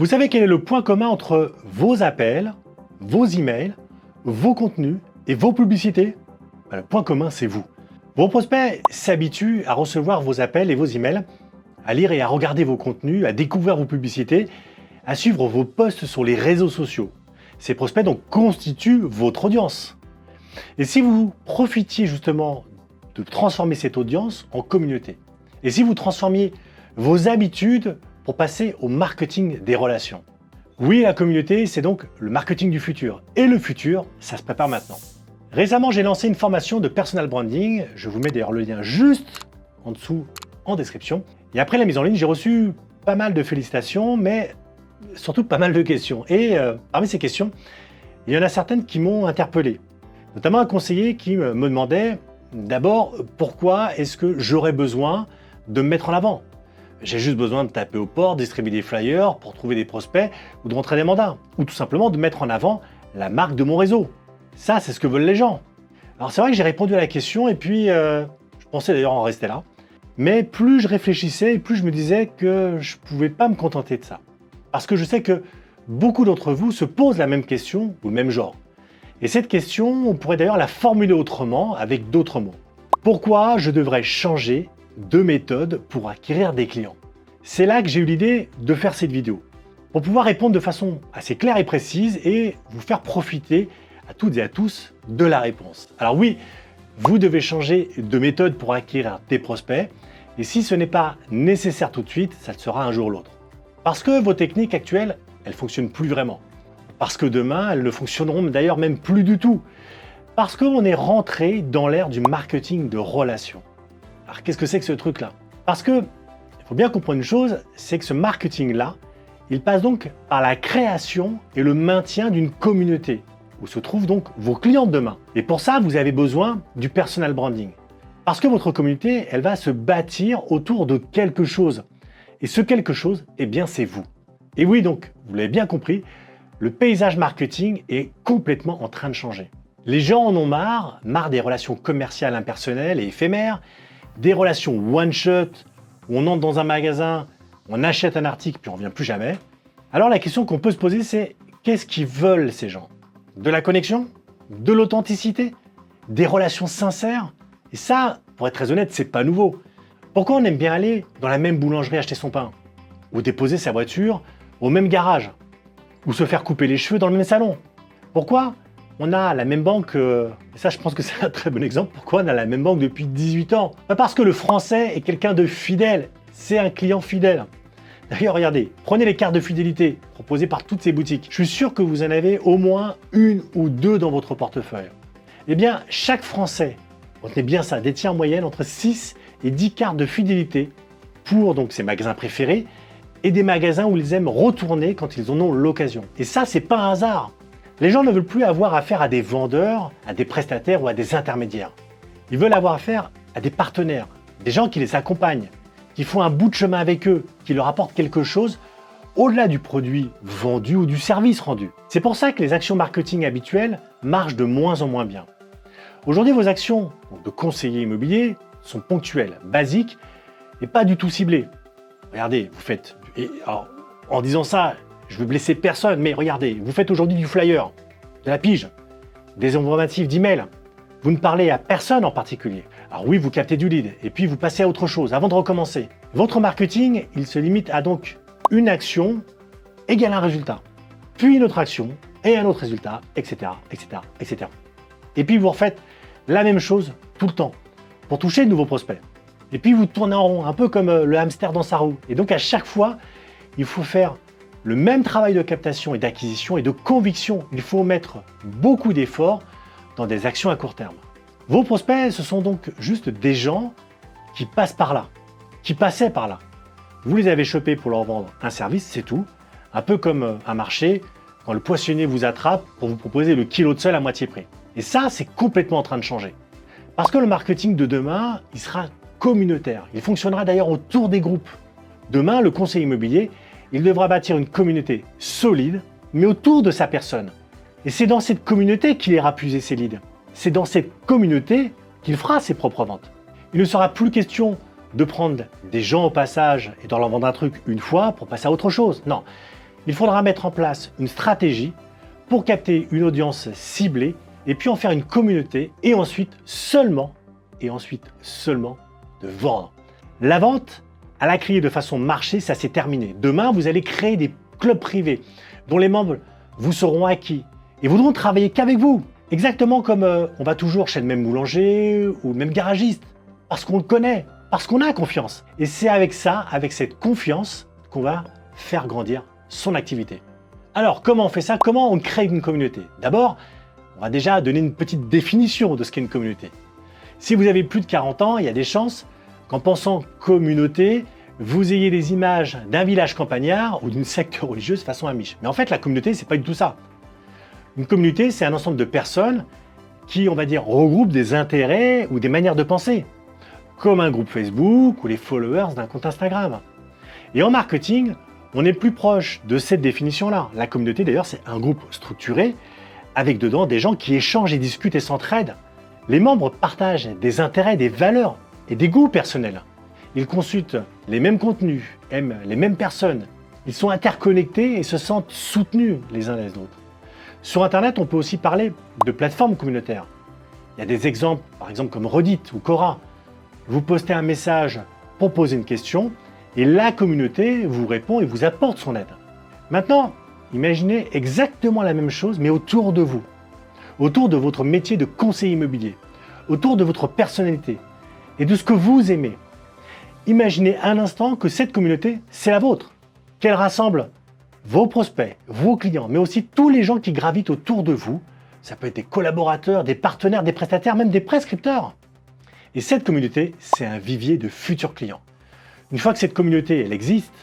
Vous savez quel est le point commun entre vos appels, vos emails, vos contenus et vos publicités? Le point commun, c'est vous. Vos prospects s'habituent à recevoir vos appels et vos emails, à lire et à regarder vos contenus, à découvrir vos publicités, à suivre vos posts sur les réseaux sociaux. Ces prospects donc constituent votre audience. Et si vous profitiez justement de transformer cette audience en communauté, et si vous transformiez vos habitudes pour passer au marketing des relations. Oui, la communauté, c'est donc le marketing du futur. Et le futur, ça se prépare maintenant. Récemment, j'ai lancé une formation de personal branding. Je vous mets d'ailleurs le lien juste en dessous en description. Et après la mise en ligne, j'ai reçu pas mal de félicitations, mais surtout pas mal de questions. Et parmi ces questions, il y en a certaines qui m'ont interpellé. Notamment un conseiller qui me demandait d'abord pourquoi est-ce que j'aurais besoin de me mettre en avant. J'ai juste besoin de taper aux portes, distribuer des flyers pour trouver des prospects ou de rentrer des mandats. Ou tout simplement de mettre en avant la marque de mon réseau. Ça, c'est ce que veulent les gens. Alors c'est vrai que j'ai répondu à la question et puis je pensais d'ailleurs en rester là. Mais plus je réfléchissais, plus je me disais que je ne pouvais pas me contenter de ça. Parce que je sais que beaucoup d'entre vous se posent la même question ou le même genre. Et cette question, on pourrait d'ailleurs la formuler autrement avec d'autres mots. Pourquoi je devrais changer de méthode pour acquérir des clients? C'est là que j'ai eu l'idée de faire cette vidéo, pour pouvoir répondre de façon assez claire et précise et vous faire profiter à toutes et à tous de la réponse. Alors oui, vous devez changer de méthode pour acquérir des prospects, et si ce n'est pas nécessaire tout de suite, ça le sera un jour ou l'autre. Parce que vos techniques actuelles, elles ne fonctionnent plus vraiment. Parce que demain, elles ne fonctionneront d'ailleurs même plus du tout. Parce qu'on est rentré dans l'ère du marketing de relations. Alors qu'est-ce que c'est que ce truc-là? Parce que, il faut bien comprendre une chose, c'est que ce marketing-là, il passe donc par la création et le maintien d'une communauté, où se trouvent donc vos clients de demain. Et pour ça, vous avez besoin du personal branding. Parce que votre communauté, elle va se bâtir autour de quelque chose. Et ce quelque chose, eh bien c'est vous. Et oui, donc, vous l'avez bien compris, le paysage marketing est complètement en train de changer. Les gens en ont marre des relations commerciales impersonnelles et éphémères, des relations one-shot, où on entre dans un magasin, on achète un article, puis on ne revient plus jamais. Alors la question qu'on peut se poser, c'est qu'est-ce qu'ils veulent ces gens? De la connexion? De l'authenticité? Des relations sincères? Et ça, pour être très honnête, c'est pas nouveau. Pourquoi on aime bien aller dans la même boulangerie acheter son pain? Ou déposer sa voiture au même garage? Ou se faire couper les cheveux dans le même salon? Pourquoi on a la même banque, et ça je pense que c'est un très bon exemple, pourquoi on a la même banque depuis 18 ans? Parce que le français est quelqu'un de fidèle, c'est un client fidèle. D'ailleurs, regardez, prenez les cartes de fidélité proposées par toutes ces boutiques. Je suis sûr que vous en avez au moins une ou deux dans votre portefeuille. Eh bien, chaque Français, retenez bien ça, détient en moyenne entre 6 et 10 cartes de fidélité pour donc ses magasins préférés et des magasins où ils aiment retourner quand ils en ont l'occasion. Et ça, c'est pas un hasard. Les gens ne veulent plus avoir affaire à des vendeurs, à des prestataires ou à des intermédiaires. Ils veulent avoir affaire à des partenaires, des gens qui les accompagnent, qui font un bout de chemin avec eux, qui leur apportent quelque chose au-delà du produit vendu ou du service rendu. C'est pour ça que les actions marketing habituelles marchent de moins en moins bien. Aujourd'hui, vos actions de conseiller immobilier sont ponctuelles, basiques et pas du tout ciblées. Regardez, vous faites... Alors, en disant ça, je veux blesser personne, mais regardez, vous faites aujourd'hui du flyer, de la pige, des informatifs d'email. Vous ne parlez à personne en particulier. Alors oui, vous captez du lead, et puis vous passez à autre chose avant de recommencer. Votre marketing, il se limite à donc une action égale un résultat, puis une autre action et un autre résultat, etc., etc., etc. Et puis vous refaites la même chose tout le temps pour toucher de nouveaux prospects. Et puis vous tournez en rond, un peu comme le hamster dans sa roue. Et donc à chaque fois, il faut faire le même travail de captation et d'acquisition et de conviction. Il faut mettre beaucoup d'efforts dans des actions à court terme. Vos prospects, ce sont donc juste des gens qui passent par là, qui passaient par là. Vous les avez chopés pour leur vendre un service, c'est tout. Un peu comme un marché, quand le poissonnier vous attrape pour vous proposer le kilo de sel à moitié prix. Et ça, c'est complètement en train de changer. Parce que le marketing de demain, il sera communautaire. Il fonctionnera d'ailleurs autour des groupes. Demain, le conseiller immobilier, il devra bâtir une communauté solide, mais autour de sa personne. Et c'est dans cette communauté qu'il ira puiser ses leads. C'est dans cette communauté qu'il fera ses propres ventes. Il ne sera plus question de prendre des gens au passage et de leur vendre un truc une fois pour passer à autre chose. Non, Il faudra mettre en place une stratégie pour capter une audience ciblée et puis en faire une communauté et ensuite seulement de vendre. La vente, à la criée de façon marché, ça c'est terminé. Demain, vous allez créer des clubs privés dont les membres vous seront acquis et voudront travailler qu'avec vous. Exactement comme on va toujours chez le même boulanger ou le même garagiste, parce qu'on le connaît, parce qu'on a confiance. Et c'est avec ça, avec cette confiance, qu'on va faire grandir son activité. Alors, comment on fait ça? Comment on crée une communauté? D'abord, on va déjà donner une petite définition de ce qu'est une communauté. Si vous avez plus de 40 ans, il y a des chances qu'en pensant communauté, vous ayez des images d'un village campagnard ou d'une secte religieuse façon Amish. Mais en fait, la communauté, c'est pas du tout ça. Une communauté, c'est un ensemble de personnes qui, on va dire, regroupent des intérêts ou des manières de penser, comme un groupe Facebook ou les followers d'un compte Instagram. Et en marketing, on est plus proche de cette définition-là. La communauté, d'ailleurs, c'est un groupe structuré avec dedans des gens qui échangent et discutent et s'entraident. Les membres partagent des intérêts, des valeurs et des goûts personnels. Ils consultent les mêmes contenus, aiment les mêmes personnes. Ils sont interconnectés et se sentent soutenus les uns les autres. Sur Internet, on peut aussi parler de plateformes communautaires. Il y a des exemples, par exemple comme Reddit ou Quora. Vous postez un message pour poser une question et la communauté vous répond et vous apporte son aide. Maintenant, imaginez exactement la même chose mais autour de vous, autour de votre métier de conseiller immobilier, autour de votre personnalité et de ce que vous aimez. Imaginez un instant que cette communauté, c'est la vôtre, qu'elle rassemble vos prospects, vos clients, mais aussi tous les gens qui gravitent autour de vous. Ça peut être des collaborateurs, des partenaires, des prestataires, même des prescripteurs. Et cette communauté, c'est un vivier de futurs clients. Une fois que cette communauté, elle existe,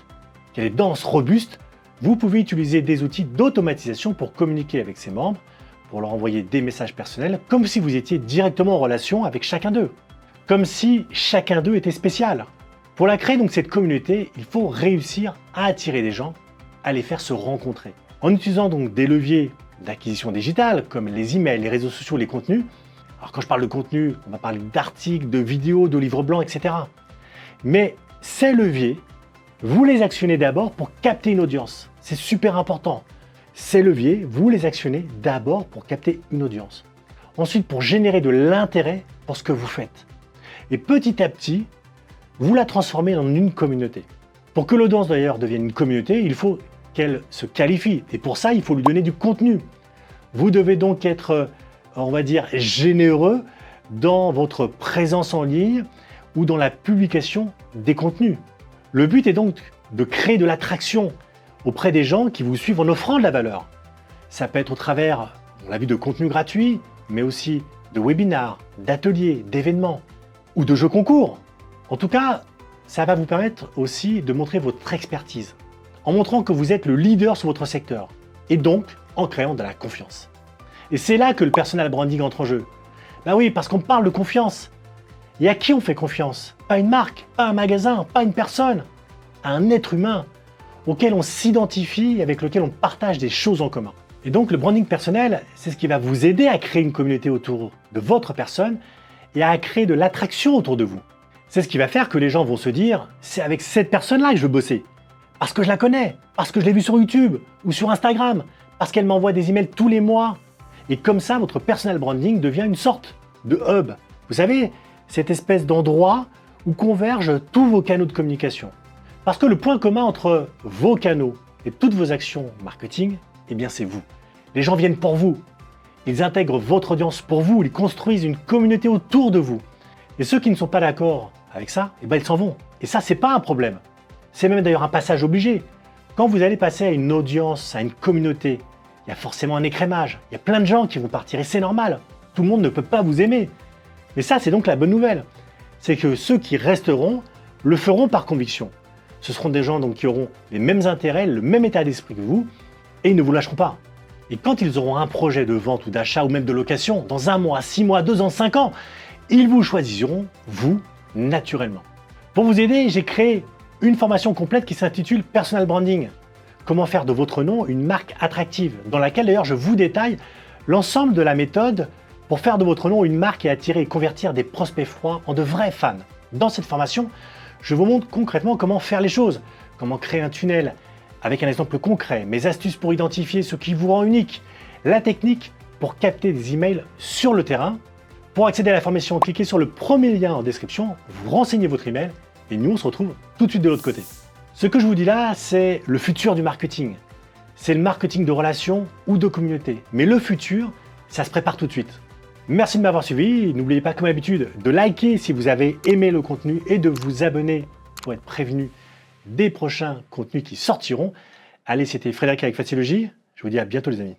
qu'elle est dense, robuste, vous pouvez utiliser des outils d'automatisation pour communiquer avec ses membres, pour leur envoyer des messages personnels, comme si vous étiez directement en relation avec chacun d'eux. Comme si chacun d'eux était spécial. Pour la créer, donc, cette communauté, il faut réussir à attirer des gens, à les faire se rencontrer. En utilisant donc des leviers d'acquisition digitale, comme les emails, les réseaux sociaux, les contenus. Alors quand je parle de contenu, on va parler d'articles, de vidéos, de livres blancs, etc. Mais ces leviers, vous les actionnez d'abord pour capter une audience. C'est super important. Ces leviers, vous les actionnez d'abord pour capter une audience. Ensuite, pour générer de l'intérêt pour ce que vous faites. Et petit à petit, vous la transformez en une communauté. Pour que l'audience d'ailleurs devienne une communauté, il faut qu'elle se qualifie. Et pour ça, il faut lui donner du contenu. Vous devez donc être, on va dire, généreux dans votre présence en ligne ou dans la publication des contenus. Le but est donc de créer de l'attraction auprès des gens qui vous suivent en offrant de la valeur. Ça peut être au travers, on l'a vu, de contenus gratuits, mais aussi de webinars, d'ateliers, d'événements ou de jeux concours. En tout cas, ça va vous permettre aussi de montrer votre expertise, en montrant que vous êtes le leader sur votre secteur, et donc en créant de la confiance. Et c'est là que le personal branding entre en jeu. Ben oui, parce qu'on parle de confiance. Et à qui on fait confiance? Pas une marque, pas un magasin, pas une personne, à un être humain auquel on s'identifie et avec lequel on partage des choses en commun. Et donc le branding personnel, c'est ce qui va vous aider à créer une communauté autour de votre personne et à créer de l'attraction autour de vous. C'est ce qui va faire que les gens vont se dire « c'est avec cette personne-là que je veux bosser ». Parce que je la connais, parce que je l'ai vue sur YouTube ou sur Instagram, parce qu'elle m'envoie des emails tous les mois. Et comme ça, votre personal branding devient une sorte de hub. Vous savez, cette espèce d'endroit où convergent tous vos canaux de communication. Parce que le point commun entre vos canaux et toutes vos actions marketing, eh bien c'est vous. Les gens viennent pour vous. Ils intègrent votre audience pour vous, ils construisent une communauté autour de vous. Et ceux qui ne sont pas d'accord avec ça, eh ben ils s'en vont. Et ça, c'est pas un problème. C'est même d'ailleurs un passage obligé. Quand vous allez passer à une audience, à une communauté, il y a forcément un écrémage. Il y a plein de gens qui vont partir et c'est normal. Tout le monde ne peut pas vous aimer. Mais ça, c'est donc la bonne nouvelle. C'est que ceux qui resteront le feront par conviction. Ce seront des gens donc, qui auront les mêmes intérêts, le même état d'esprit que vous, et ils ne vous lâcheront pas. Et quand ils auront un projet de vente ou d'achat ou même de location, dans 1 mois, 6 mois, 2 ans, 5 ans, ils vous choisiront, vous, naturellement. Pour vous aider, j'ai créé une formation complète qui s'intitule Personal Branding. Comment faire de votre nom une marque attractive, dans laquelle d'ailleurs je vous détaille l'ensemble de la méthode pour faire de votre nom une marque et attirer et convertir des prospects froids en de vrais fans. Dans cette formation, je vous montre concrètement comment faire les choses, comment créer un tunnel avec un exemple concret, mes astuces pour identifier ce qui vous rend unique, la technique pour capter des emails sur le terrain. Pour accéder à la formation, cliquez sur le premier lien en description, vous renseignez votre email et nous on se retrouve tout de suite de l'autre côté. Ce que je vous dis là, c'est le futur du marketing. C'est le marketing de relations ou de communauté. Mais le futur, ça se prépare tout de suite. Merci de m'avoir suivi. N'oubliez pas comme d'habitude de liker si vous avez aimé le contenu et de vous abonner pour être prévenu des prochains contenus qui sortiront. Allez, c'était Frédéric avec Facilogie. Je vous dis à bientôt les amis.